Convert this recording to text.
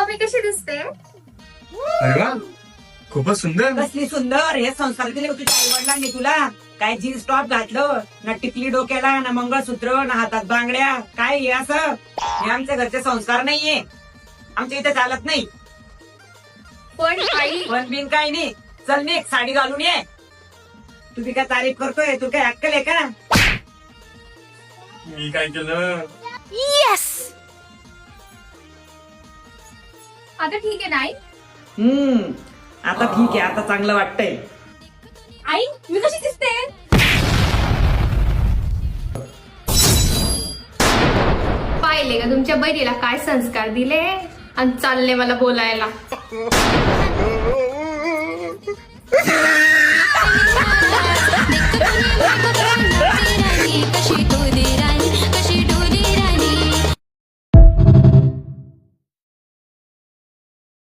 मी कशी दिसते? अरे वा, खूपच सुंदर. कसली सुंदर. हे संस्कार दिले तुझ्या आई वडिलांनी तुला. काय जीन्स टॉप घातलं ना, टिकली डोक्याला ना, मंगळसूत्र ना, हातात बांगड्या. काय हे असं? हे आमच्या घरचे संस्कार नाहीये. आमच्या इथे चालत नाही. पण आई, पण बिन काय नाही. चल निघ, साडी घालून ये. तुम्ही काय तारीफ करतोय? तू काय अक्कल आहे का? मी काय केलं? आता ठीक आहे नाही? आता ठीक आहे. आता चांगलं वाटतंय. आई, मी कशी दिसते? पाहिले का तुमच्या बहिणीला काय संस्कार दिले आणि चालले मला बोलायला.